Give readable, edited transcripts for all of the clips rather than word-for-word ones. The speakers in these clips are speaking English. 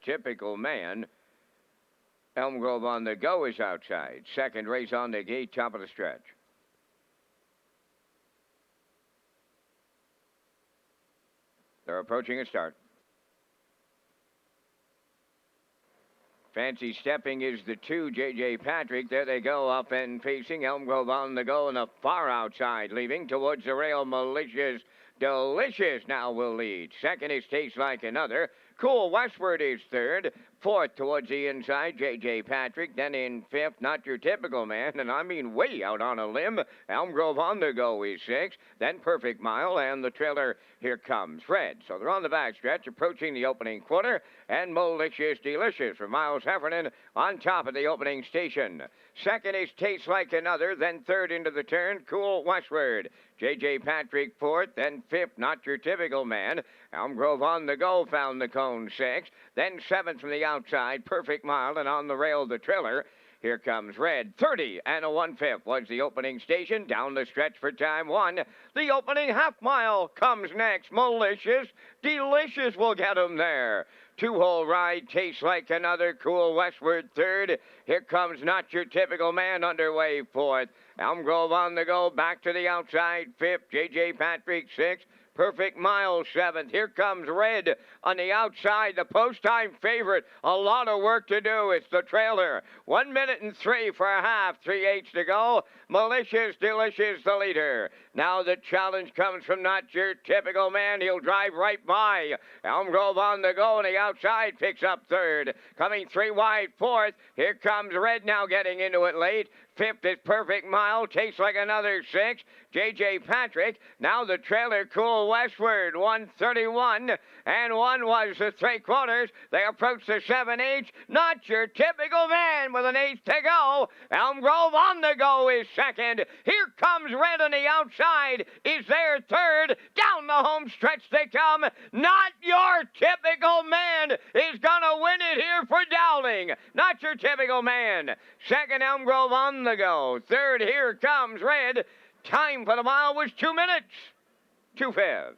typical man. Elm Grove on the go is outside. Second race on the gate, top of the stretch. They're approaching a start. Fancy Stepping is the 2, J.J. Patrick. There they go, up and facing. Elm Grove on the go and the far outside, leaving towards the rail. Malicious Delicious now will lead. Second is Taste Like Another. Cool Westward is third. Fourth towards the inside, J.J. Patrick. Then in fifth, Not Your Typical Man, and I mean way out on a limb. Elm Grove on the go is sixth. Then Perfect Mile, and the trailer, Here Comes Fred. So they're on the backstretch, approaching the opening quarter, and Malicious Delicious for Miles Heffernan on top of the opening station. Second is Taste Like Another, then third into the turn, Cool Westward. J.J. Patrick fourth, then fifth, Not Your Typical Man. Elm Grove on the go found the cone sixth. Then seventh from the outside, Perfect Mile, and on the rail, the trailer. Here Comes Red. 30 and a 1/5 was the opening station. Down the stretch for time one. The opening half mile comes next. Malicious Delicious will get him there. Two-hole ride, Tastes Like Another, Cool Westward third. Here Comes Not Your Typical Man underway fourth. Elm Grove on the go, back to the outside fifth. J.J. Patrick sixth. Perfect Mile seventh. Here Comes Red on the outside, the post-time favorite. A lot of work to do. It's the trailer. 1 minute and 3 for a half. 3/8 to go. Malicious Delicious the leader. Now the challenge comes from Not Your Typical Man. He'll drive right by. Elm Grove on the go, and the outside picks up third. Coming 3 wide fourth. Here Comes Red now getting into it late. Fifth is Perfect Mile. Tastes Like Another six. J.J. Patrick. Now the trailer, Cool Westward. 1:31. And 1 was the 3/4. They approach the 7/8. Not Your Typical Man with an 8th to go. Elm Grove on the go is second. Here Comes Red on the outside. Is there third. Down the home stretch they come. Not Your Typical Man is going to win it here for Dowling. Not Your Typical Man. Second, Elm Grove on the go. Third, Here Comes Red. Time for the mile was 2 minutes. 2/5.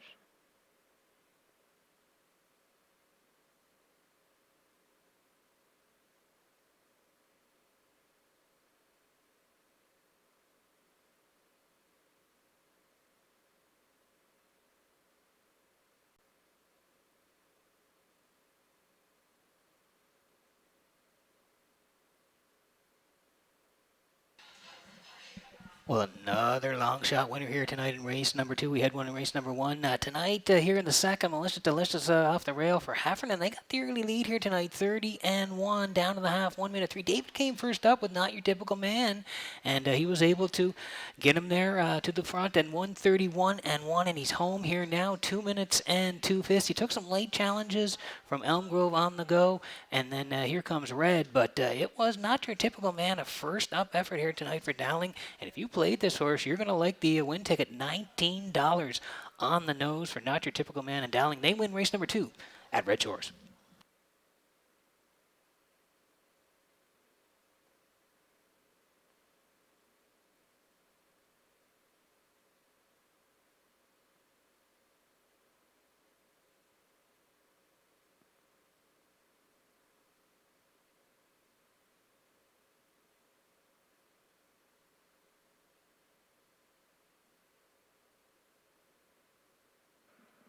Well, another long shot winner here tonight in race number 2. We had one in race number 1. Tonight, here in the second, Malicious Delicious off the rail for Heffernan. They got the early lead here tonight, 30 and 1, down to the half, 1 minute 3. David came first up with Not Your Typical Man, and he was able to get him there to the front, and 1:31 and 1, and he's home here now, 2 minutes and 2/5. He took some late challenges from Elm Grove on the go, and then Here Comes Red, but it was Not Your Typical Man, a first up effort here tonight for Dowling, and if you played this horse, you're going to like the win ticket. $19 on the nose for Not Your Typical Man and Dowling. They win race number 2 at Redshores.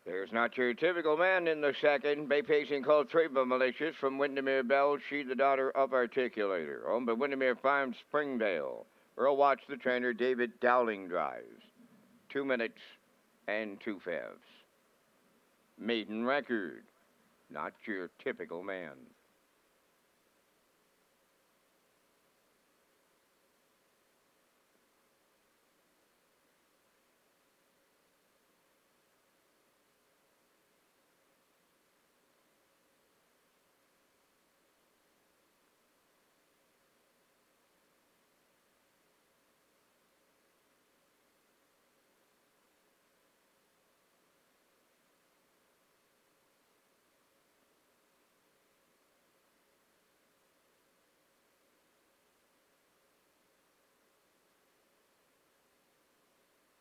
There's Not Your Typical Man in the second. Bay pacing called Treba Malicious from Windermere Bell. She the daughter of Articulator. Owned by Windermere Farms, Springdale. Earl Watts, the trainer. David Dowling drives. 2 minutes and 2/5. Maiden record. Not Your Typical Man.